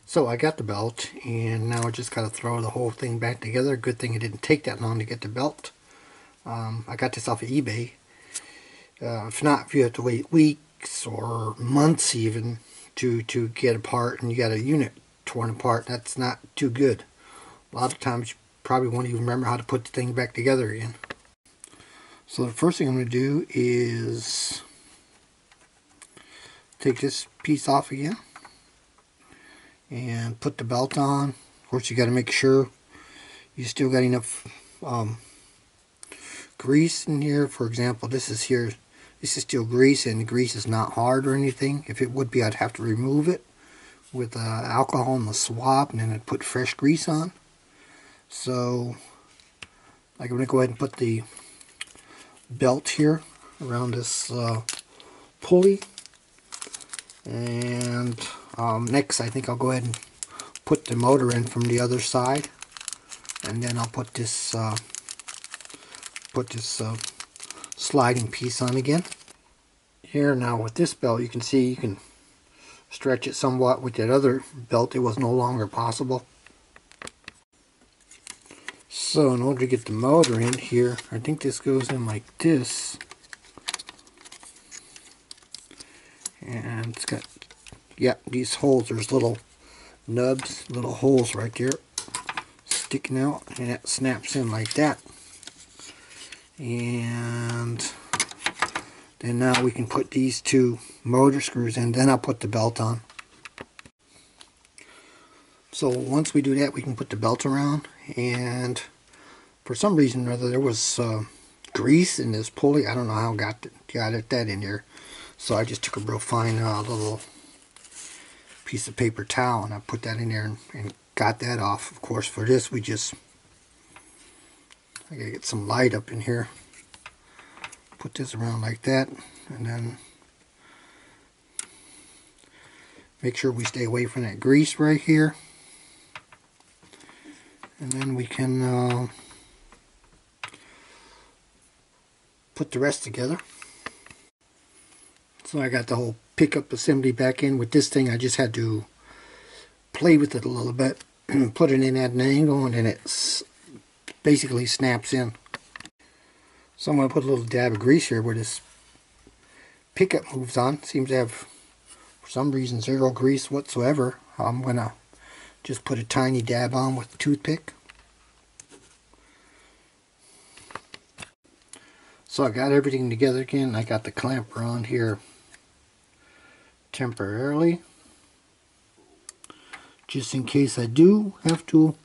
So I got the belt, and now I just got to throw the whole thing back together. Good thing it didn't take that long to get the belt. I got this off of eBay. If not, if you have to wait weeks or months even to get a part, and you got a unit torn apart, that's not too good. A lot of times you probably won't even remember how to put the thing back together again. So the first thing I'm going to do is take this piece off again and put the belt on. Of course, you got to make sure you still got enough grease in here. For example, this is still grease, and the grease is not hard or anything. If it would be, I'd have to remove it with alcohol in the swab, and then I'd put fresh grease on. So I'm going to go ahead and put the belt here around this pulley, and next I think I'll go ahead and put the motor in from the other side, and then I'll put this sliding piece on again. Here now with this belt, you can see you can stretch it somewhat. With that other belt, it was no longer possible. So in order to get the motor in here, I think this goes in like this, and it's got, yeah, these holes. There's little nubs, little holes right there sticking out, and it snaps in like that. And then now we can put these two motor screws in, then I'll put the belt on. So once we do that, we can put the belt around, and for some reason or other there was grease in this pulley. I don't know how I got that in there. So I just took a real fine little piece of paper towel, and I put that in there and got that off. Of course, for this I gotta get some light up in here. Put this around like that, and then make sure we stay away from that grease right here. And then we can put the rest together. So I got the whole pickup assembly back in. With this thing, I just had to play with it a little bit, put it in at an angle, and then it basically snaps in. So I'm going to put a little dab of grease here where this pickup moves on. Seems to have, for some reason, zero grease whatsoever. I'm going to just put a tiny dab on with a toothpick. So I got everything together again. I got the clamper on here temporarily, just in case I do have to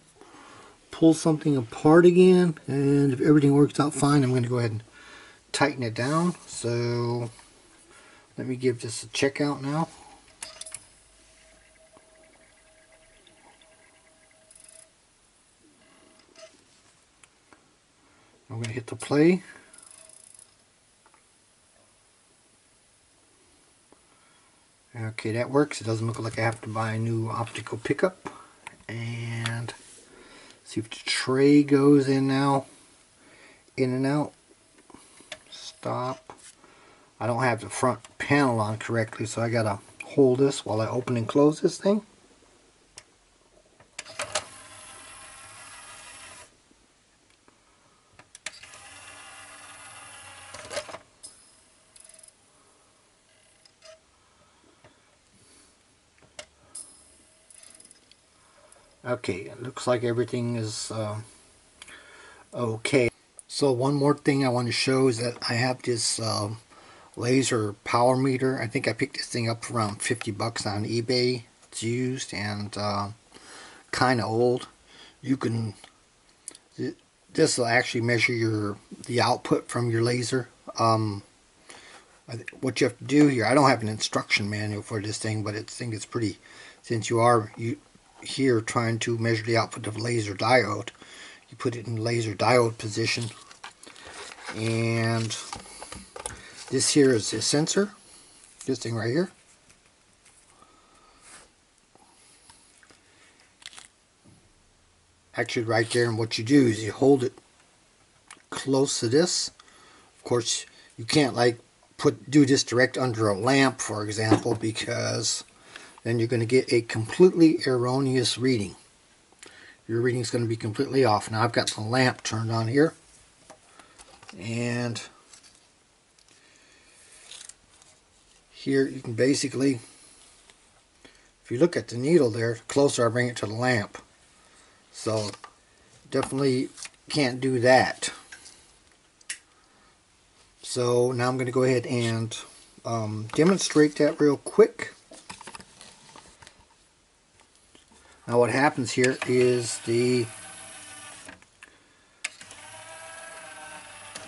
pull something apart again. And if everything works out fine, I'm going to go ahead and tighten it down. So let me give this a check out now. I'm going to hit the play. Okay, that works. It doesn't look like I have to buy a new optical pickup. And see if the tray goes in now. In and out. Stop. I don't have the front panel on correctly, so I gotta hold this while I open and close this thing. Okay, it looks like everything is okay. So one more thing I want to show is that I have this laser power meter. I think I picked this thing up for around 50 bucks on eBay. It's used and kind of old. This will actually measure the output from your laser. What you have to do here, I don't have an instruction manual for this thing, but I think it's pretty, since you are here trying to measure the output of a laser diode, you put it in laser diode position, and this here is a sensor, this thing right here. Actually right there, and what you do is you hold it close to this. Of course you can't like do this direct under a lamp, for example, because then you're going to get a completely erroneous reading. Your reading is going to be completely off. Now I've got the lamp turned on here, and here you can basically, if you look at the needle there, the closer I bring it to the lamp. So definitely can't do that. So now I'm going to go ahead and demonstrate that real quick. Now what happens here is the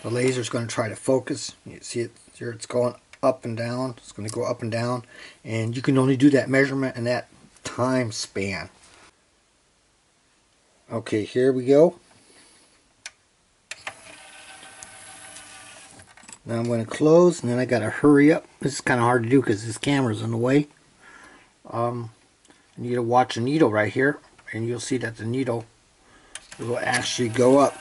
laser is going to try to focus. You see it here, it's going up and down. It's going to go up and down, and you can only do that measurement in that time span. Okay, here we go. Now I'm going to close, and then I got to hurry up. This is kind of hard to do because this camera's in the way. You need to watch the needle right here, and you'll see that the needle will actually go up.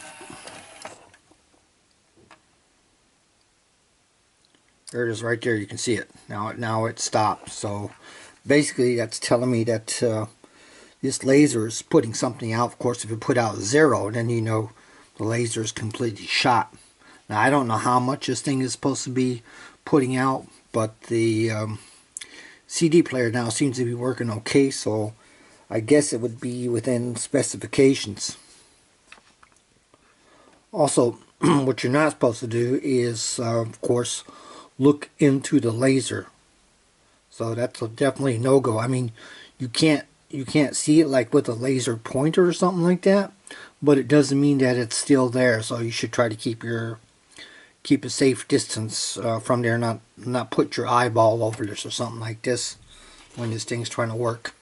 There it is right there. You can see it. Now it stopped. So basically that's telling me that this laser is putting something out. Of course, if you put out 0, then you know the laser is completely shot. Now I don't know how much this thing is supposed to be putting out, but the CD player now seems to be working okay, so I guess it would be within specifications. Also, what you're not supposed to do is, of course, look into the laser. So that's definitely a no-go. I mean, you can't see it like with a laser pointer or something like that, but it doesn't mean that it's still there. So you should try to keep a safe distance from there, not put your eyeball over this or something like this when this thing's trying to work.